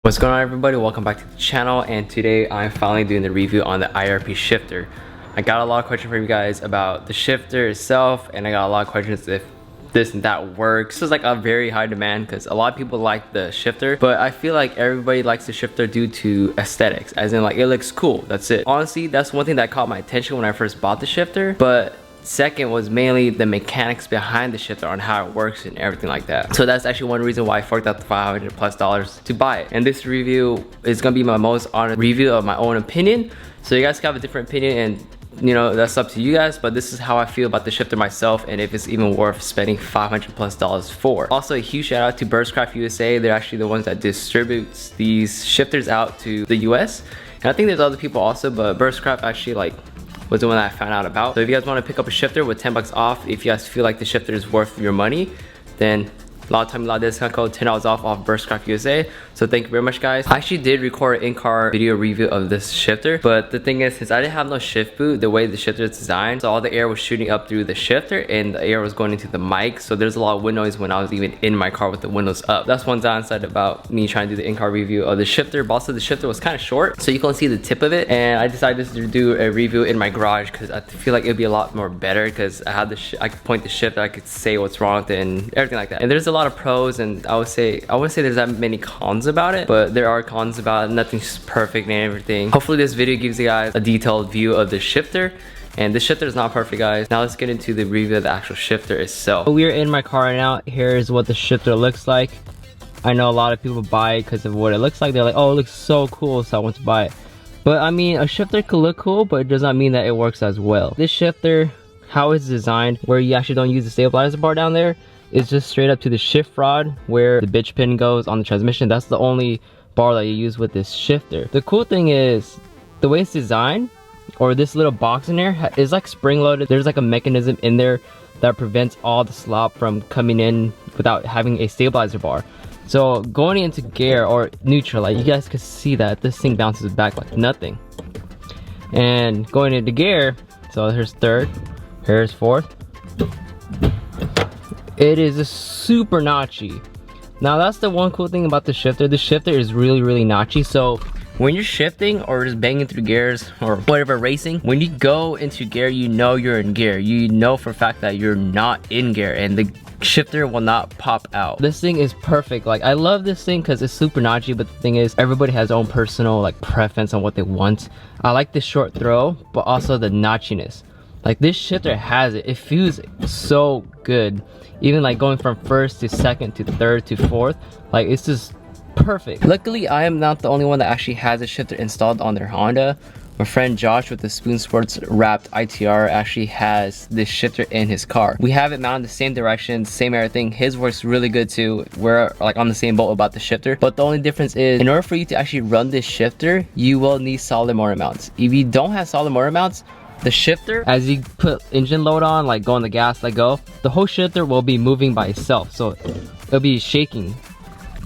What's going on, everybody? Welcome back to the channel, and today I'm finally doing the review on the IRP shifter. I got a lot of questions for you guys about the shifter itself, and I got a lot of questions if this and that works. This is like a very high demand because a lot of people like the shifter, but I feel like everybody likes the shifter due to aesthetics, as in like it looks cool. That's it. Honestly, that's one thing that caught my attention when I first bought the shifter, but second was mainly the mechanics behind the shifter, on how it works and everything like that. So that's actually one reason why I forked out the $500+ to buy it. And this review is gonna be my most honest review of my own opinion. So you guys can have a different opinion, and you know, that's up to you guys, but this is how I feel about the shifter myself, and if it's even worth spending $500+ for. Also, a huge shout out to Birdscraft USA. They're actually the ones that distributes these shifters out to the US. And I think there's other people also, but Birdscraft actually was the one that I found out about. So if you guys want to pick up a shifter with 10 bucks off, if you guys feel like the shifter is worth your money, then a lot of time, a lot of discount code, $10 off Birdscraft USA. So thank you very much, guys. I actually did record an in-car video review of this shifter, but the thing is, since I didn't have no shift boot, the way the shifter is designed, so all the air was shooting up through the shifter and the air was going into the mic, so there's a lot of wind noise when I was even in my car with the windows up. That's one downside about me trying to do the in-car review of the shifter, but also the shifter was kind of short, so you can only see the tip of it, and I decided to do a review in my garage because I feel like it'd be a lot more better because I had I could point the shifter, I could say what's wrong with it and everything like that. And there's a lot of pros, and I wouldn't say there's that many cons about it, but there are cons about it. Nothing's perfect and everything. Hopefully this video gives you guys a detailed view of the shifter, and the shifter is not perfect, guys. Now let's get into the review of the actual shifter itself. We're in my car right now. Here's what the shifter looks like. I know a lot of people buy it because of what it looks like. They're like, oh, it looks so cool, so I want to buy it. But I mean, a shifter could look cool, but it does not mean that it works as well. This shifter, how it's designed, where you actually don't use the stabilizer bar down there, it's just straight up to the shift rod where the bitch pin goes on the transmission. That's the only bar that you use with this shifter. The cool thing is the way it's designed, or this little box in there, is like spring loaded. There's like a mechanism in there that prevents all the slop from coming in without having a stabilizer bar. So going into gear or neutral, like you guys can see that this thing bounces back like nothing. And going into gear, so here's third, here's fourth. It is a super notchy. Now that's the one cool thing about the shifter. The shifter is really notchy, so when you're shifting or just banging through gears or whatever, racing, when you go into gear, you know you're in gear. You know for a fact that you're not in gear, and the shifter will not pop out. This thing is perfect. Like, I love this thing because it's super notchy, but the thing is, everybody has their own personal like preference on what they want. I like the short throw, but also the notchiness. Like, this shifter has it. It feels so good. Even like going from first to second to third to fourth, like it's just perfect. Luckily, I am not the only one that actually has a shifter installed on their Honda. My friend Josh with the Spoon Sports wrapped ITR actually has this shifter in his car. We have it mounted the same direction, same everything. His works really good too. We're like on the same boat about the shifter, but the only difference is, in order for you to actually run this shifter, you will need solid motor mounts. If you don't have solid motor mounts, the shifter, as you put engine load on, like go on the gas, let go, the whole shifter will be moving by itself, so it'll be shaking.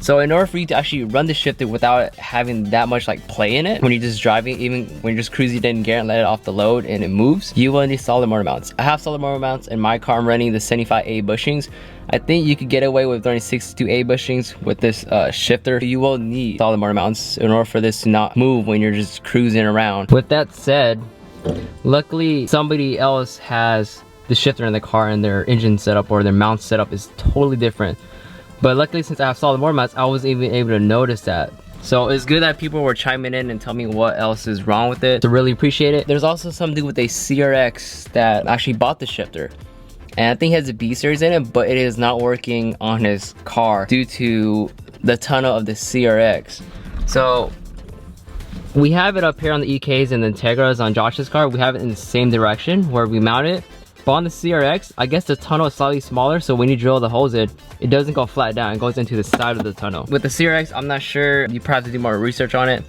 So in order for you to actually run the shifter without having that much like play in it, when you're just driving, even when you're just cruising in gear and let it off the load and it moves, you will need solid motor mounts. I have solid motor mounts in my car. I'm running the 75A bushings. I think you could get away with running 62A bushings with this shifter. You will need solid motor mounts in order for this to not move when you're just cruising around. With that said, luckily somebody else has the shifter in the car, and their engine setup or their mount setup is totally different. But luckily, since I have solid motor mounts, I wasn't even able to notice that. So it's good that people were chiming in and telling me what else is wrong with it. So really appreciate it. There's also some dude with a CRX that actually bought the shifter, and I think he has a B series in it, but it is not working on his car due to the tunnel of the CRX. So we have it up here on the EKs and the Integras on Josh's car. We have it in the same direction where we mount it. But on the CRX, I guess the tunnel is slightly smaller, so when you drill the holes in, it doesn't go flat down. It goes into the side of the tunnel. With the CRX, I'm not sure. You probably have to do more research on it.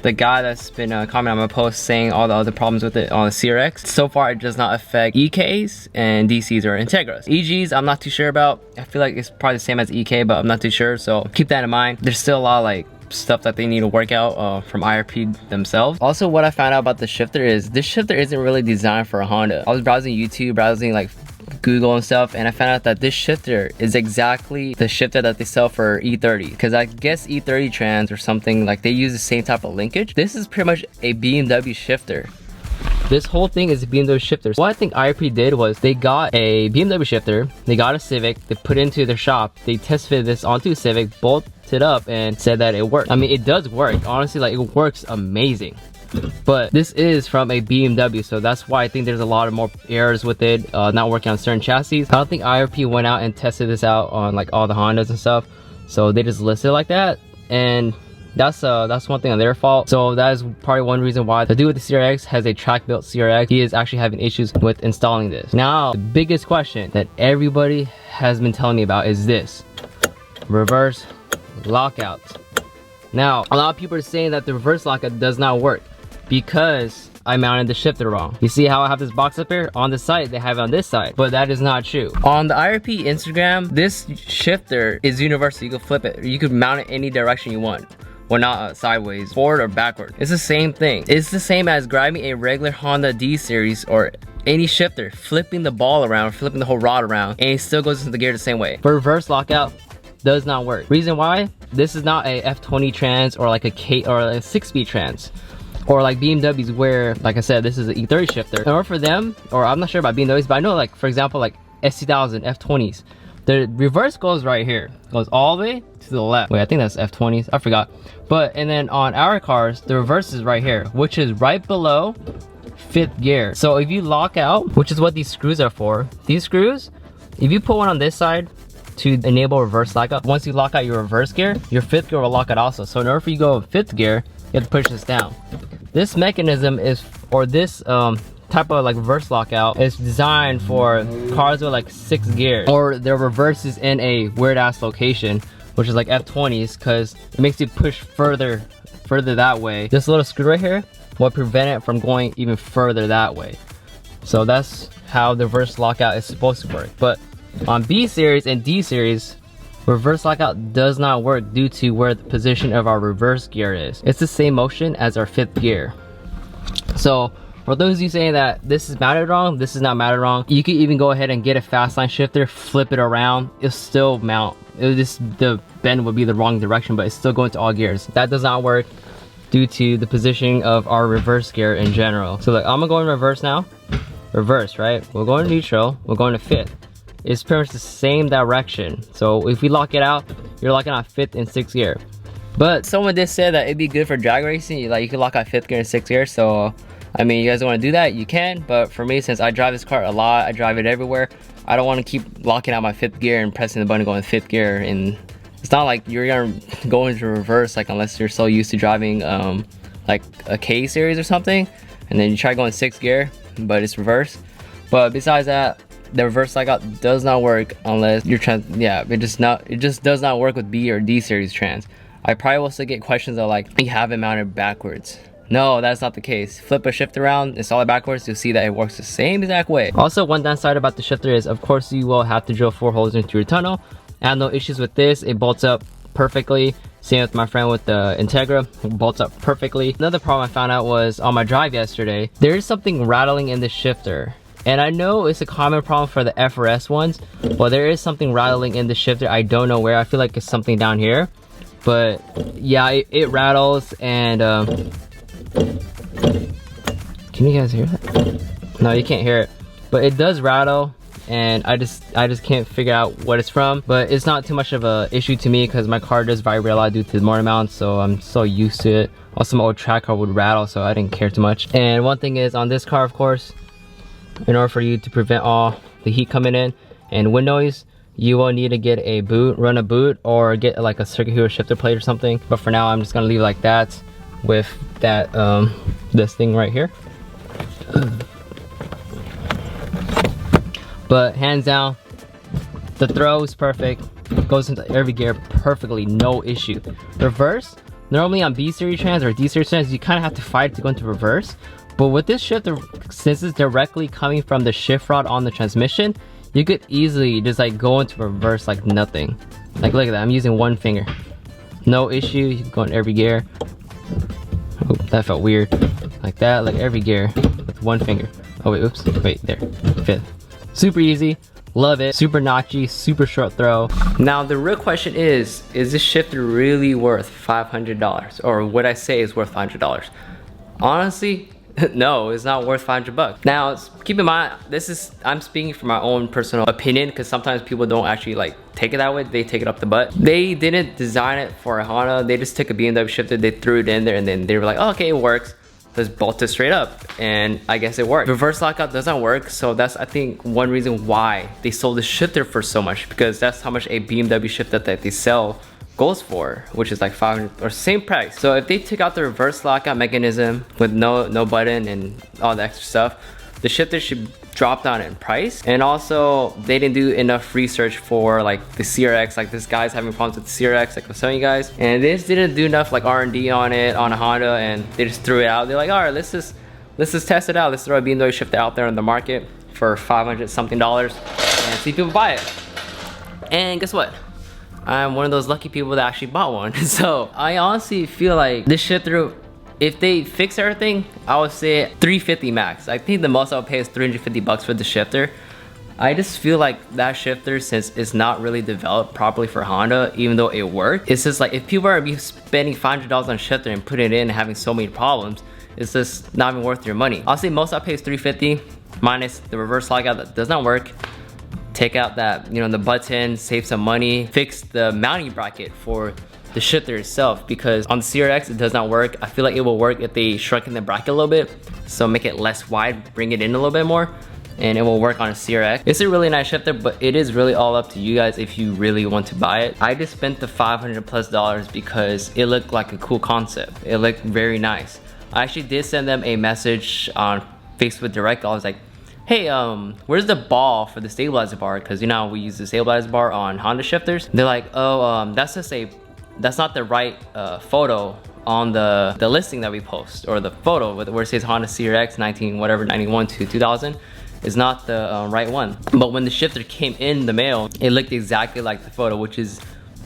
The guy that's been commenting on my post saying all the other problems with it on the CRX, so far it does not affect EKs and DCs or Integras. EGs, I'm not too sure about. I feel like it's probably the same as EK, but I'm not too sure, so keep that in mind. There's still a lot of like stuff that they need to work out from IRP themselves. Also, what I found out about the shifter is this shifter isn't really designed for a Honda. I was browsing YouTube, browsing like Google and stuff, and I found out that this shifter is exactly the shifter that they sell for E30, because I guess E30 trans or something, like they use the same type of linkage. This is pretty much a BMW shifter. This whole thing is a BMW shifter. What I think IRP did was they got a BMW shifter, they got a Civic, they put it into their shop, they test fitted this onto a Civic, bolted up, and said that it worked. I mean, it does work. Honestly, like, it works amazing. But this is from a BMW, so that's why I think there's a lot of more errors with it, not working on certain chassis. I don't think IRP went out and tested this out on like all the Hondas and stuff, so they just listed it like that, and that's one thing on their fault. So that is probably one reason why the dude with the CRX has a track built CRX. He is actually having issues with installing this. Now, the biggest question that everybody has been telling me about is this: reverse lockout. Now, a lot of people are saying that the reverse lockout does not work because I mounted the shifter wrong. You see how I have this box up here? On the side, they have it on this side, but that is not true. On the IRP Instagram, this shifter is universal. You can flip it. You could mount it any direction you want. Well, not sideways, forward or backward. It's the same thing. It's the same as grabbing a regular Honda D series or any shifter, flipping the ball around, flipping the whole rod around, and it still goes into the gear the same way. For reverse lockout, does not work. Reason why? This is not a F20 trans or like a K or a 6-speed trans. Or like BMWs, where, like I said, this is an E30 shifter. In order for them, or I'm not sure about BMWs, but I know, like, for example, like S2000, F20s, the reverse goes right here. Goes all the way to the left. Wait, I think that's F20s. I forgot. But, and then on our cars, the reverse is right here, which is right below 5th gear. So if you lock out, which is what these screws are for, these screws, if you put one on this side to enable reverse lockout, once you lock out your reverse gear, your 5th gear will lock out also. So in order for you to go 5th gear, you have to push this down. This mechanism is, or this type of like reverse lockout is designed for cars with like 6 gears, or their reverse is in a weird ass location, which is like F20s, because it makes you push further that way. This little screw right here will prevent it from going even further that way. So that's how the reverse lockout is supposed to work. But on B series and D series, reverse lockout does not work due to where the position of our reverse gear is. It's the same motion as our 5th gear. So for those of you saying that this is mounted wrong, this is not mounted wrong. You could even go ahead and get a fast line shifter, flip it around, it'll still mount. It'll just, the bend would be the wrong direction, but it's still going to all gears. That does not work due to the positioning of our reverse gear in general. So look, I'm gonna go in reverse now. Reverse, right? We're going to neutral, we're going to 5th. It's pretty much the same direction. So if we lock it out, you're locking out 5th and 6th gear. But someone did say that it'd be good for drag racing. Like, you can lock out 5th gear and 6th gear. So I mean, you guys want to do that, you can. But for me, since I drive this car a lot, I drive it everywhere, I don't want to keep locking out my 5th gear and pressing the button going 5th gear. And it's not like you're gonna go into reverse, like, unless you're so used to driving like a K series or something, and then you try going 6th gear, but it's reverse. But besides that, the reverse lockout does not work unless you're it just does not work with B or D series trans. I probably will still get questions of like, you have it mounted backwards. No, that's not the case. Flip a shift around, install it backwards, you'll see that it works the same exact way. Also, one downside about the shifter is, of course, you will have to drill 4 holes into your tunnel. I have no issues with this. It bolts up perfectly. Same with my friend with the Integra, it bolts up perfectly. Another problem I found out was on my drive yesterday, there is something rattling in the shifter. And I know it's a common problem for the FRS ones, but there is something rattling in the shifter. I don't know where. I feel like it's something down here. But yeah, it rattles. And can you guys hear that? No, you can't hear it. But it does rattle, and I just can't figure out what it's from. But it's not too much of a issue to me because my car does vibrate a lot due to the motor mount, so I'm so used to it. Also, my old track car would rattle, so I didn't care too much. And one thing is, on this car, of course, in order for you to prevent all the heat coming in and wind noise, you will need to get a boot, run a boot, or get like a circuit hero shifter plate or something. But for now, I'm just gonna leave it like that with that this thing right here. But hands down, the throw is perfect, goes into every gear perfectly, no issue. Reverse, normally on B series trans or D series trans, you kind of have to fight to go into reverse. But with this shifter, since it's directly coming from the shift rod on the transmission, you could easily just like go into reverse like nothing. Like, look at that, I'm using one finger. No issue, you can go in every gear. Oh, that felt weird. Like that, like every gear with one finger. Oh wait, oops, wait, there, 5th. Super easy, love it, super notchy, super short throw. Now the real question is this shifter really worth $500? Or would I say it's worth $500? Honestly, no, it's not worth 500 bucks. Now, keep in mind, I'm speaking from my own personal opinion, because sometimes people don't actually like take it that way. They take it up the butt. They didn't design it for a Honda. They just took a BMW shifter, they threw it in there, and then they were like, oh, okay, it works. Let's bolt it straight up, and I guess it worked. Reverse lockout doesn't work, so that's, I think, one reason why they sold the shifter for so much, because that's how much a BMW shifter that they sell goes for, which is like 500 or same price. So if they took out the reverse lockout mechanism with no button and all the extra stuff, the shifter should drop down in price. And also they didn't do enough research for like the CRX. Like this guy's having problems with the CRX, like I was telling you guys, and they just didn't do enough like R&D on it on a Honda, and they just threw it out. They're like, all right, let's just test it out. Let's throw a BMW shifter out there on the market for $500 something and see if people buy it. And guess what? I'm one of those lucky people that actually bought one. So I honestly feel like this shifter, if they fix everything, I would say $350 max. I think the most I'll pay is $350 for the shifter. I just feel like that shifter, since it's not really developed properly for Honda, even though it worked, it's just like if people are spending $500 on a shifter and putting it in and having so many problems, it's just not even worth your money. I'll say most I'll pay is $350 minus the reverse lockout that does not work. Take out that, the button, save some money, fix the mounting bracket for the shifter itself, because on the CRX it does not work. I feel like it will work if they shrunken the bracket a little bit, so make it less wide, bring it in a little bit more, and it will work on a CRX. It's a really nice shifter, but it is really all up to you guys if you really want to buy it. I just spent the $500+ because it looked like a cool concept. It looked very nice. I actually did send them a message on Facebook Direct. I was like, hey, where's the ball for the stabilizer bar? Because we use the stabilizer bar on Honda shifters. They're like, oh, that's not the right photo on the listing that we post, or the photo where it says Honda CRX 91 to 2000 is not the right one. But when the shifter came in the mail, it looked exactly like the photo, which is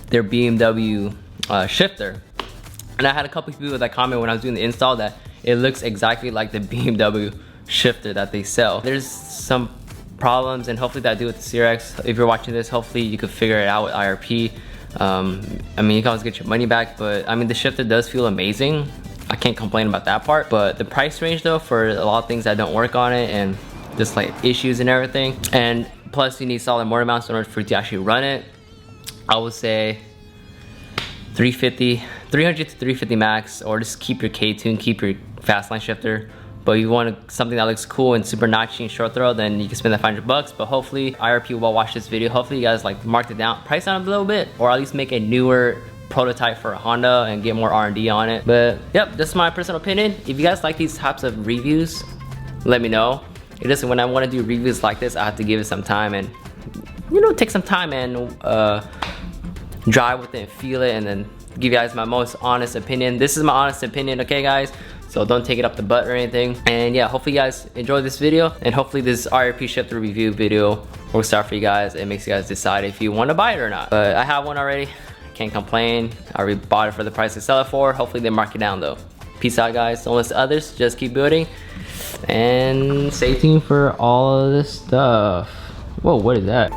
their BMW shifter. And I had a couple people that comment when I was doing the install that it looks exactly like the BMW shifter that they sell. There's some problems, and hopefully that do with the CRX. If you're watching this, hopefully you could figure it out with IRP. I mean, you can always get your money back, but I mean, the shifter does feel amazing. I can't complain about that part. But the price range though, for a lot of things that don't work on it, and just like issues and everything, and plus you need solid motor mounts in order for you to actually run it, I would say 300 to 350 max, or just keep your K-tune, keep your fastline shifter. But if you want something that looks cool and super notchy and short throw, then you can spend that $500. But hopefully IRP will watch this video. Hopefully you guys like marked it down, price down a little bit, or at least make a newer prototype for a Honda and get more R&D on it. But yep, that's my personal opinion. If you guys like these types of reviews, let me know. It just, when I want to do reviews like this, I have to give it some time and take some time and drive with it and feel it, and then give you guys my most honest opinion. This is my honest opinion, okay guys? So don't take it up the butt or anything. And yeah, hopefully you guys enjoyed this video, and hopefully this IRP shifter review video works out for you guys. It makes you guys decide if you want to buy it or not. But I have one already, can't complain. I already bought it for the price they sell it for. Hopefully they mark it down though. Peace out guys, don't listen to others, just keep building. And stay tuned for all of this stuff. Whoa, what is that?